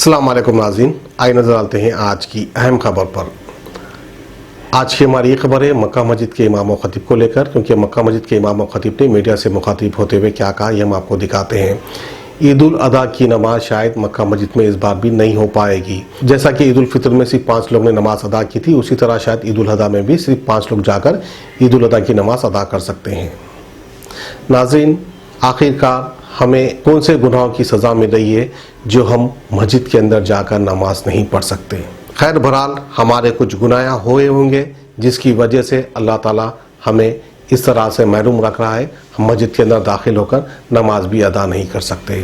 अस्सलाम वालेकुम नाज़रीन, आइए नज़र डालते हैं आज की अहम खबर पर। आज की हमारी ये खबर है मक्का मस्जिद के इमाम और खतीब को लेकर, क्योंकि मक्का मस्जिद के इमाम और खतीब ने मीडिया से मुखातिब होते हुए क्या कहा ये हम आपको दिखाते हैं। ईद उल अदा की नमाज शायद मक्का मस्जिद में इस बार भी नहीं हो पाएगी। जैसा कि ईद उल फितर में सिर्फ 5 लोग ने नमाज अदा की थी, उसी तरह शायद ईद उल अदा में भी सिर्फ 5 लोग जाकर ईद उल अदा की नमाज अदा कर सकते हैं। नाज़रीन, आखिरकार हमें कौन से गुनाहों की सज़ा मिल रही है जो हम मस्जिद के अंदर जाकर नमाज नहीं पढ़ सकते। खैर बहरहाल हमारे कुछ गुनाह हुए होंगे जिसकी वजह से अल्लाह ताला हमें इस तरह से महरूम रख रहा है, हम मस्जिद के अंदर दाखिल होकर नमाज भी अदा नहीं कर सकते।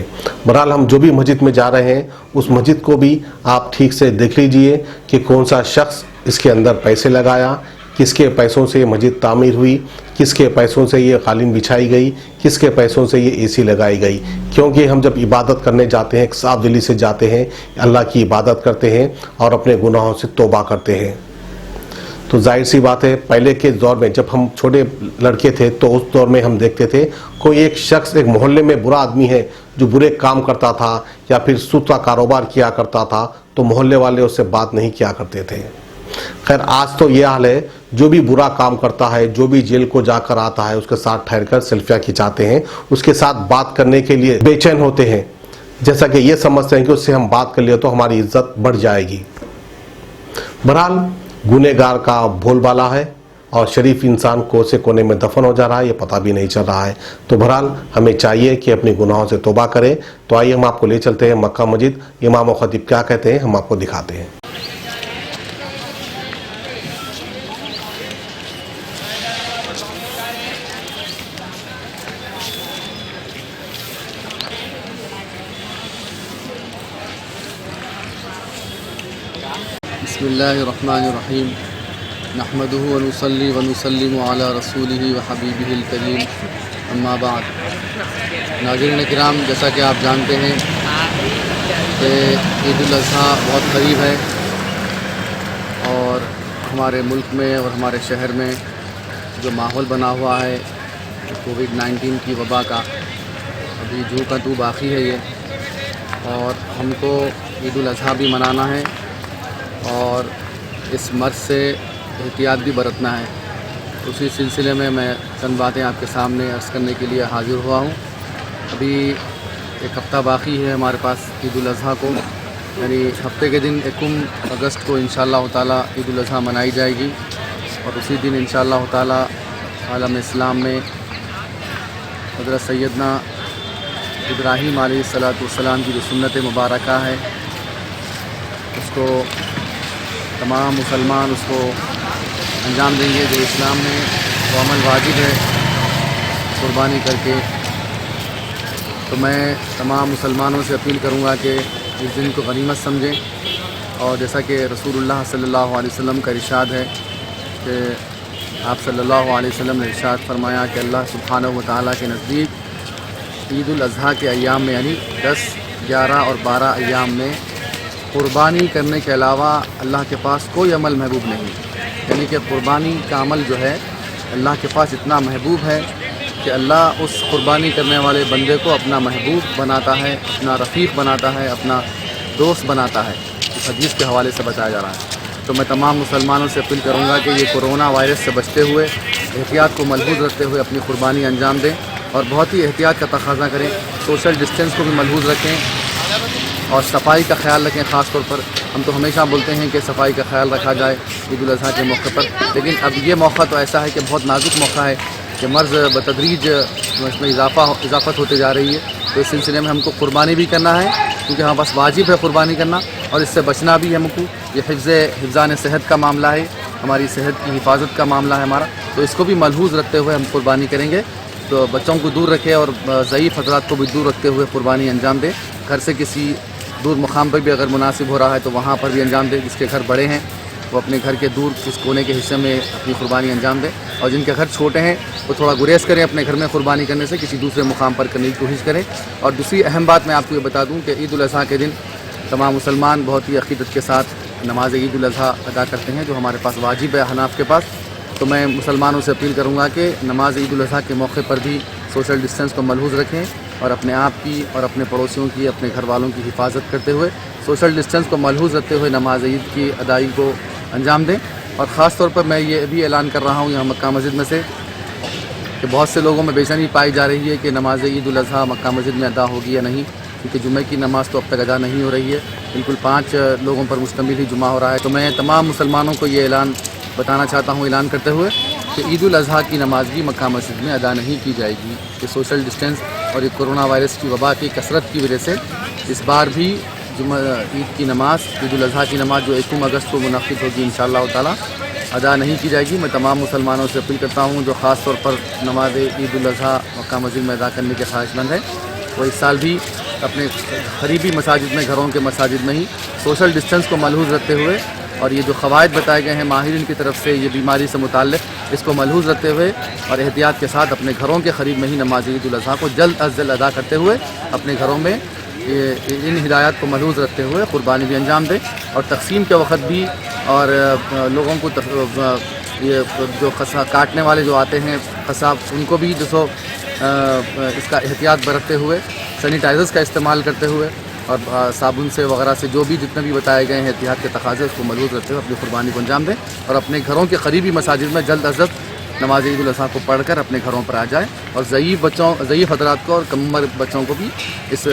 बहरहाल हम जो भी मस्जिद में जा रहे हैं उस मस्जिद को भी आप ठीक से देख लीजिए कि कौन सा शख्स इसके अंदर पैसे लगाया, किसके पैसों से ये मस्जिद तामीर हुई, किसके पैसों से ये कालीन बिछाई गई, किसके पैसों से ये एसी लगाई गई। क्योंकि हम जब इबादत करने जाते हैं साफ दिली से जाते हैं, अल्लाह की इबादत करते हैं और अपने गुनाहों से तौबा करते हैं। तो जाहिर सी बात है, पहले के दौर में जब हम छोटे लड़के थे तो उस दौर में हम देखते थे कोई एक शख्स एक मोहल्ले में बुरा आदमी है जो बुरे काम करता था या फिर सूद का कारोबार किया करता था, तो मोहल्ले वाले उससे बात नहीं किया करते थे। खैर आज तो ये हाल है, जो भी बुरा काम करता है, जो भी जेल को जाकर आता है, उसके साथ ठहरकर सेल्फियां खिंचाते हैं, उसके साथ बात करने के लिए बेचैन होते हैं, जैसा कि ये समझते हैं कि उससे हम बात कर लिए तो हमारी इज्जत बढ़ जाएगी। बहरहाल गुनहगार का बोलबाला है और शरीफ इंसान कोसे कोने में दफन हो जा रहा है, ये पता भी नहीं चल रहा है। तो बहरहाल हमें चाहिए कि अपने गुनाहों से तौबा करें। तो आइए हम आपको ले चलते हैं मक्का मस्जिद, इमाम और खतीब क्या कहते हैं हम आपको दिखाते हैं। बिस्मिल्लाहिर्रहमानिर्रहीम नहमदुहु व नुसल्ली व नुसल्लिमु अला रसूलिही व हबीबिहिल करीम, अम्मा बाद। नाज़रीन किराम, जैसा कि आप जानते हैं कि ईद उल अज़हा बहुत करीब है और हमारे मुल्क में और हमारे शहर में जो माहौल बना हुआ है कोविड-19 की वबा का, अभी जू का तू बाकी है ये, और हमको ईद उल अज़हा भी मनाना है और इस मर्ज़ से एहतियात भी बरतना है। उसी सिलसिले में मैं चंद बातें आपके सामने अर्ज़ करने के लिए हाज़िर हुआ हूँ। अभी एक हफ़्ता बाकी है हमारे पास ईद उल अज़हा को, यानी हफ्ते के दिन 1 अगस्त को इंशाअल्लाह ताला ईद उल अज़हा मनाई जाएगी और उसी दिन इंशाअल्लाह ताला आलम इस्लाम में हज़रत सैयदना इब्राहीम अलैहिस्सलाम की जो सुन्नत मुबारक है उसको तमाम मुसलमान उसको अंजाम देंगे। जो इस्लाम में वो अमल वाजिब है कुर्बानी करके, तो मैं तमाम मुसलमानों से अपील करूँगा कि इस दिन को गनीमत समझें। और जैसा कि रसूलुल्लाह सल्लल्लाहु अलैहि वसल्लम का इरशाद है कि आप सल्लल्लाहु अलैहि वसल्लम ने इरशाद फरमाया कि अल्लाह सुब्हानहु व तआला के नज़दीक ईद उल अज़हा के अय्याम में यानी 10, 11 और 12 अय्याम में कुर्बानी करने के अलावा अल्लाह के पास कोई अमल महबूब नहीं। यानी कि कुर्बानी का अमल जो है अल्लाह के पास इतना महबूब है कि अल्लाह उस कुर्बानी करने वाले बंदे को अपना महबूब बनाता है, अपना रफ़ीक बनाता है, अपना दोस्त बनाता है। इस हदीस के हवाले से बताया जा रहा है। तो मैं तमाम मुसलमानों से अपील करूँगा कि ये कोरोना वायरस से बचते हुए एहतियात को मलहूज़ रखते हुए अपनी कुर्बानी अंजाम दें और बहुत ही एहतियात का तकाज़ा करें। सोशल डिस्टेंस को भी मलहूज़ रखें और सफाई का ख्याल रखें। ख़ास तौर पर हम तो हमेशा बोलते हैं कि सफाई का ख्याल रखा जाए ईद उल अज़हा के मौके पर, लेकिन अब ये मौका तो ऐसा है कि बहुत नाजुक मौका है कि मर्ज़ बतदरीज इसमें इजाफ़त होते जा रही है। तो इस सिलसिले में हमको कुर्बानी भी करना है, क्योंकि हमारे पास वाजिब है कुर्बानी करना और इससे बचना भी है हमको। ये हिफ़्ज़ान सेहत का मामला है, हमारी सेहत की हिफाजत का मामला है हमारा, तो इसको भी मलहूज़ रखते हुए हम कुर्बानी करेंगे। तो बच्चों को दूर रखें और ज़ईफ़ हज़रात को भी दूर रखते हुए कुर्बानी अंजाम दें। घर से किसी दूर मुकाम पर भी अगर मुनासिब हो रहा है तो वहाँ पर भी अंजाम दें। जिसके घर बड़े हैं वो अपने घर के दूर किस कोने के हिस्से में अपनी कुर्बानी अंजाम दें, और जिनके घर छोटे हैं वो थोड़ा गुरेज करें अपने घर में कुर्बानी करने से, किसी दूसरे मुकाम पर करने की कोशिश करें। और दूसरी अहम बात मैं आपको ये बता दूँ कि ईद उल अज़हा के दिन तमाम मुसलमान बहुत ही अक़ीदत के साथ नमाज ईद उल अज़हा अदा करते हैं, जो हमारे पास वाजिब है हनाफ के पास। तो मैं मुसलमानों से अपील करूँगा कि नमाज ईद उल अज़हा के मौके पर भी सोशल डिस्टेंस को मलहूज़ रखें اور اپنے آپ کی اور اپنے پڑوسیوں کی اپنے گھر والوں کی حفاظت کرتے ہوئے سوشل ڈسٹینس کو ملحوظ رکھتے ہوئے نماز عید کی ادائیگی کو انجام دیں. اور خاص طور پر میں یہ بھی اعلان کر رہا ہوں یہاں مکہ مسجد میں سے کہ بہت سے لوگوں میں بے چینی پائی جا رہی ہے کہ نماز عید الاضحیٰ مکہ مسجد میں ادا ہوگی یا نہیں, کیونکہ جمعہ کی نماز تو اب تک ادا نہیں ہو رہی ہے. بالکل 5 لوگوں پر مشتمل ہی جمعہ ہو رہا ہے. تو میں تمام مسلمانوں کو یہ اعلان بتانا چاہتا ہوں اعلان کرتے ہوئے کہ عید الاضحیٰ کی نماز بھی مکہ مسجد میں ادا نہیں کی جائے گی. کہ سوشل ڈسٹینس اور یہ کرونا وائرس کی وبا کی کثرت کی وجہ سے اس بار بھی عید کی نماز عید الاضحیٰ کی نماز جو 1 اگست کو منعقد ہوگی انشاءاللہ تعالی ادا نہیں کی جائے گی. میں تمام مسلمانوں سے اپیل کرتا ہوں جو خاص طور پر نماز عید الاضحیٰ مکہ مسجد میں ادا کرنے کے خواہش مند ہیں وہ اس سال بھی اپنے قریبی مساجد میں گھروں کے مساجد میں ہی سوشل ڈسٹینس کو ملحوظ رکھتے ہوئے اور یہ جو قواعد بتائے گئے ہیں ماہرین کی طرف سے یہ بیماری سے متعلق اس کو ملحوظ رکھتے ہوئے اور احتیاط کے ساتھ اپنے گھروں کے قریب میں ہی نماز عید الاضحیٰ کو جلد از جلد ادا کرتے ہوئے اپنے گھروں میں ان ہدایات کو ملحوظ رکھتے ہوئے قربانی بھی انجام دیں. اور تقسیم کے وقت بھی اور لوگوں کو یہ جو کاٹنے والے جو آتے ہیں قصاب ان کو بھی جو سو اس کا احتیاط برتتے ہوئے سینیٹائزرز کا استعمال کرتے ہوئے اور صابن سے وغیرہ سے جو بھی جتنے بھی بتائے گئے ہیں احتیاط کے تقاضے اس کو ملحوظ رکھتے ہوئے اپنی قربانی کو انجام دیں اور اپنے گھروں کے قریبی مساجد میں جلد از جلد نماز عید الاضحیٰ کو پڑھ کر اپنے گھروں پر آ جائیں اور ضعیف حضرات کو اور کم عمر بچوں کو بھی اس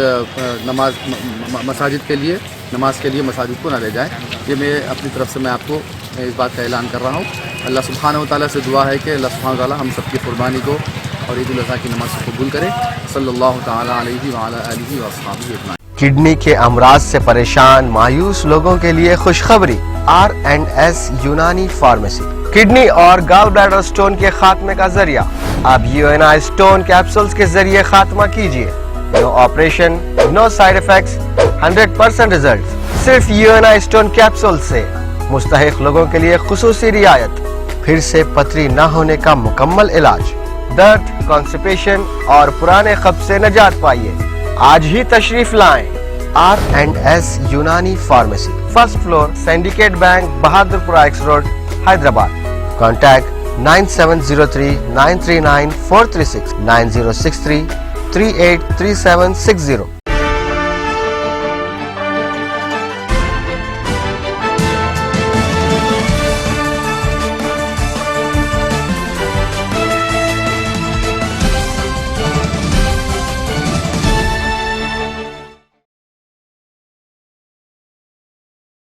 مساجد کے لیے نماز کے لیے مساجد کو نہ لے جائیں. یہ میں اپنی طرف سے میں آپ کو اس بات کا اعلان کر رہا ہوں. اللہ سبحانہ و تعالیٰ سے دعا ہے کہ اللہ سبحانہ و تعالیٰ ہم سب کی قربانی کو اور عید الاضحیٰ کی نماز کو قبول کرے. صلی اللہ تعالیٰ علیہ وعلی آلہ واصحابہ اجمعین. کڈنی کے امراض سے پریشان مایوس لوگوں کے لیے خوشخبری R&S یونانی فارمیسی کڈنی اور گال بلیڈر سٹون کے خاتمے کا ذریعہ. اب UNI سٹون کیپسولز کے ذریعے خاتمہ کیجیے. نو آپریشن, نو سائیڈ ایفیکٹس, 100% ریزلٹ. صرف UNI سٹون کیپسول سے مستحق لوگوں کے لیے خصوصی رعایت. پھر سے پتھری نہ ہونے کا مکمل علاج. درد, کانسٹیپیشن اور پرانے قبض سے نجات پائیے. آج ہی تشریف لائیں. R&S یونانی pharmacy, first floor, syndicate bank, Bahadurpura X road, Hyderabad. Contact 9703 939 436 9063 383760.